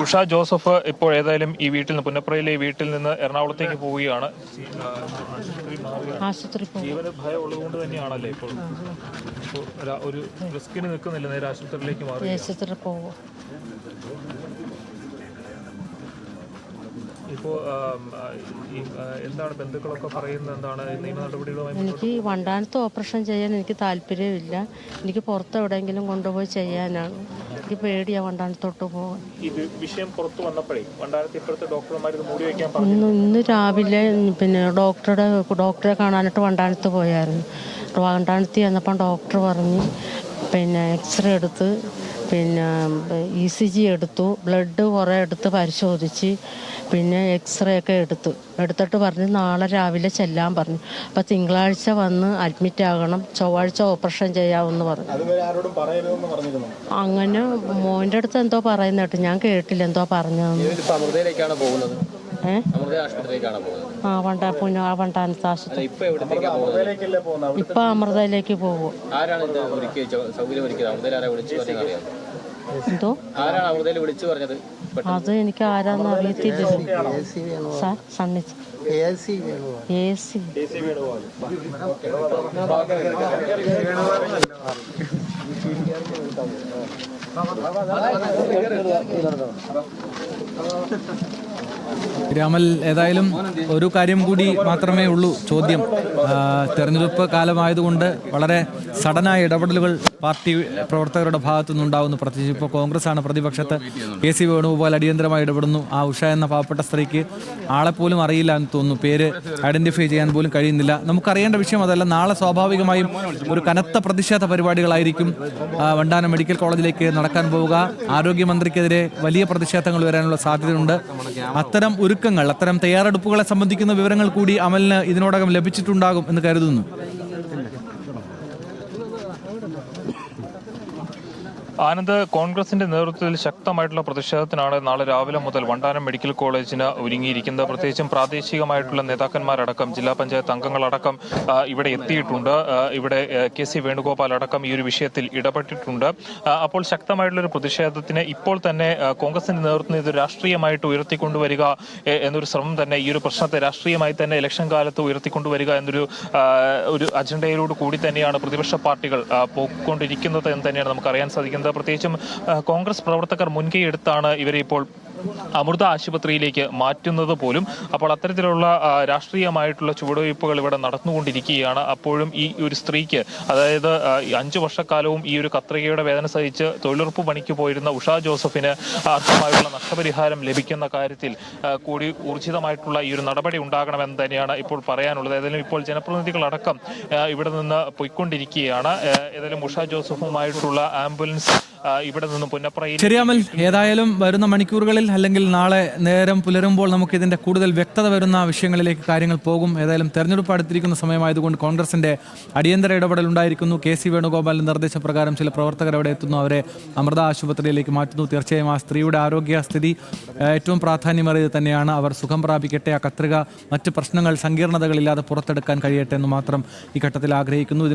Usha Joseph ഇപ്പോൾ ഏതായാലും ഈ വീട്ടിൽ നിന്ന് പുന്നപ്രയിലെ ഈ വീട്ടിൽ നിന്ന് എറണാകുളത്തേക്ക് പോവുകയാണ്. ജീവന് ഭയം ഉള്ളതുകൊണ്ട് തന്നെയാണല്ലേ ഇപ്പോൾ ഒരു റിസ്കിന് നിൽക്കുന്നില്ല, നേരെ ആശുപത്രിയിലേക്ക് മാറി. ഇപ്പോൾ എന്താണ് ബന്ധുക്കളൊക്കെ പറയുന്നത്, എന്താണ് നിയമ നടപടികളുമായി? എനിക്ക് വണ്ടാനത്ത് ഓപ്പറേഷൻ ചെയ്യാൻ എനിക്ക് താല്പര്യമില്ല. എനിക്ക് പുറത്ത് എവിടെയെങ്കിലും കൊണ്ടുപോയി ചെയ്യാനാണ്. എനിക്ക് പേടിയാ വണ്ടാനത്തോട്ട് പോകാൻ. ഇത് വിഷയം പുറത്തു വന്നപ്പോഴേ വണ്ടാനത്ത് ഇപ്പോഴത്തെ ഡോക്ടർമാർ ഇത് മൂടി വയ്ക്കാൻ പറഞ്ഞു. ഇന്ന് രാവിലെ പിന്നെ ഡോക്ടറെ കാണാനായിട്ട് വണ്ടാനത്ത് പോയായിരുന്നു. വണ്ടാനത്ത് ചെന്നപ്പം ഡോക്ടർ പറഞ്ഞ് പിന്നെ എക്സ്റേ എടുത്ത് പിന്നെ ECG എടുത്തു, ബ്ലഡ് കുറേ എടുത്ത് പരിശോധിച്ച്, പിന്നെ എക്സ്റേ ഒക്കെ എടുത്തിട്ട് പറഞ്ഞ് നാളെ രാവിലെ ചെല്ലാൻ പറഞ്ഞു. അപ്പോൾ തിങ്കളാഴ്ച വന്ന് അഡ്മിറ്റ് ആകണം, ചൊവ്വാഴ്ച ഓപ്പറേഷൻ ചെയ്യാമെന്ന് പറഞ്ഞു. അങ്ങനെ മോൻ്റെ അടുത്ത് എന്തോ പറയുന്ന കേട്ടു, ഞാൻ കേട്ടില്ല എന്തോ പറഞ്ഞതെന്ന്. വണ്ടാനത്ത് ആശുപത്രി. ഇപ്പൊ അമൃതയിലേക്ക് പോകും. എന്തോ അത് എനിക്ക് ആരാന്ന് അറിയത്തില്ലല്ലോ സാർ. സണ്ണിച്ച് AC രാമൽ, ഏതായാലും ഒരു കാര്യം കൂടി മാത്രമേ ഉള്ളൂ ചോദ്യം. തെരഞ്ഞെടുപ്പ് കാലമായതുകൊണ്ട് വളരെ സഡനായ ഇടപെടലുകൾ പാർട്ടി പ്രവർത്തകരുടെ ഭാഗത്തു നിന്നുണ്ടാകുന്നു. പ്രത്യേകിച്ച് ഇപ്പോൾ കോൺഗ്രസ്സാണ് പ്രതിപക്ഷത്ത്. KC വേണുഗോപാൽ അടിയന്തരമായി ഇടപെടുന്നു. ആ ഉഷ എന്ന പാവപ്പെട്ട സ്ത്രീക്ക് ആളെപ്പോലും അറിയില്ല എന്ന് തോന്നുന്നു, പേര് ഐഡന്റിഫൈ ചെയ്യാൻ പോലും കഴിയുന്നില്ല. നമുക്കറിയേണ്ട വിഷയം അതല്ല. നാളെ സ്വാഭാവികമായും ഒരു കനത്ത പ്രതിഷേധ പരിപാടികളായിരിക്കും വണ്ടാനം മെഡിക്കൽ കോളേജിലേക്ക് നടക്കാൻ പോവുക. ആരോഗ്യമന്ത്രിക്കെതിരെ വലിയ പ്രതിഷേധങ്ങൾ വരാനുള്ള സാധ്യതയുണ്ട്. അത്തരം ഒരുക്കങ്ങൾ, അത്തരം തയ്യാറെടുപ്പുകളെ സംബന്ധിക്കുന്ന വിവരങ്ങൾ കൂടി അമലിന് ഇതിനോടകം ലഭിച്ചിട്ടുണ്ടാകും എന്ന് കരുതുന്നു. ആനന്ദ്, കോൺഗ്രസിന്റെ നേതൃത്വത്തിൽ ശക്തമായിട്ടുള്ള പ്രതിഷേധത്തിനാണ് നാളെ രാവിലെ മുതൽ വണ്ടാനം മെഡിക്കൽ കോളേജിന് ഒരുങ്ങിയിരിക്കുന്നത്. പ്രത്യേകിച്ചും പ്രാദേശികമായിട്ടുള്ള നേതാക്കന്മാരടക്കം, ജില്ലാ പഞ്ചായത്ത് അംഗങ്ങളടക്കം ഇവിടെ എത്തിയിട്ടുണ്ട്. ഇവിടെ KC വേണുഗോപാൽ അടക്കം ഈ ഒരു വിഷയത്തിൽ ഇടപെട്ടിട്ടുണ്ട്. അപ്പോൾ ശക്തമായിട്ടുള്ളൊരു പ്രതിഷേധത്തിന് ഇപ്പോൾ തന്നെ കോൺഗ്രസിന്റെ നേതൃത്വത്തിൽ ഇത് രാഷ്ട്രീയമായിട്ട് ഉയർത്തിക്കൊണ്ടുവരിക എന്നൊരു ശ്രമം തന്നെ, ഈ ഒരു പ്രശ്നത്തെ രാഷ്ട്രീയമായി തന്നെ ഇലക്ഷൻ കാലത്ത് ഉയർത്തിക്കൊണ്ടുവരിക എന്നൊരു അജണ്ടയിലൂടെ കൂടി തന്നെയാണ് പ്രതിപക്ഷ പാർട്ടികൾ പോയിക്കൊണ്ടിരിക്കുന്നത് എന്ന് തന്നെയാണ് നമുക്ക് അറിയാൻ സാധിക്കുന്നത്. പ്രത്യേകിച്ചും കോൺഗ്രസ് പ്രവർത്തകർ മുൻകൈ എടുത്താണ് ഇവരെ ഇപ്പോൾ അമൃത ആശുപത്രിയിലേക്ക് മാറ്റുന്നത് പോലും. അപ്പോൾ അത്തരത്തിലുള്ള രാഷ്ട്രീയമായിട്ടുള്ള ചുവടുവയ്പ്പുകൾ ഇവിടെ നടന്നുകൊണ്ടിരിക്കുകയാണ്. അപ്പോഴും ഈ ഒരു സ്ത്രീക്ക്, അതായത് 5 വർഷക്കാലവും ഈ ഒരു കത്രികയുടെ വേദന സഹിച്ച് തൊഴിലുറപ്പ് പണിക്ക് പോയിരുന്ന ഉഷ ജോസഫിന് അർഹമായുള്ള നഷ്ടപരിഹാരം ലഭിക്കുന്ന കാര്യത്തിൽ കൂടി ഊർജിതമായിട്ടുള്ള ഈ ഒരു നടപടി ഉണ്ടാകണമെന്ന് തന്നെയാണ് ഇപ്പോൾ പറയാനുള്ളത്. ഏതായാലും ഇപ്പോൾ ജനപ്രതിനിധികളടക്കം ഇവിടെ നിന്ന് പോയിക്കൊണ്ടിരിക്കുകയാണ്. ഏതായാലും ഉഷ ജോസഫുമായിട്ടുള്ള ആംബുലൻസ് ഇവിടെ നിന്നും പുന്നപ്രയിൽ. ശരിയാമൽ, ഏതായാലും വരുന്ന മണിക്കൂറുകളിൽ അല്ലെങ്കിൽ നാളെ നേരം പുലരുമ്പോൾ നമുക്ക് ഇതിന്റെ കൂടുതൽ വ്യക്തത വരുന്ന വിഷയങ്ങളിലേക്ക് കാര്യങ്ങൾ പോകും. ഏതായാലും തെരഞ്ഞെടുപ്പ് അടുത്തിരിക്കുന്ന സമയമായതുകൊണ്ട് കോൺഗ്രസിന്റെ അടിയന്തര ഇടപെടൽ ഉണ്ടായിരിക്കുന്നു. KC വേണുഗോപാലിന്റെ നിർദ്ദേശപ്രകാരം ചില പ്രവർത്തകർ അവിടെ എത്തുന്നു, അവരെ അമൃത ആശുപത്രിയിലേക്ക് മാറ്റുന്നു. തീർച്ചയായും ആ സ്ത്രീയുടെ ആരോഗ്യസ്ഥിതി ഏറ്റവും പ്രാധാന്യമേറിയത് തന്നെയാണ്. അവർ സുഖം പ്രാപിക്കട്ടെ, ആ കത്രിക മറ്റ് പ്രശ്നങ്ങൾ, സങ്കീർണതകളില്ലാതെ പുറത്തെടുക്കാൻ കഴിയട്ടെ എന്ന് മാത്രം ഈ ഘട്ടത്തിൽ ആഗ്രഹിക്കുന്നു.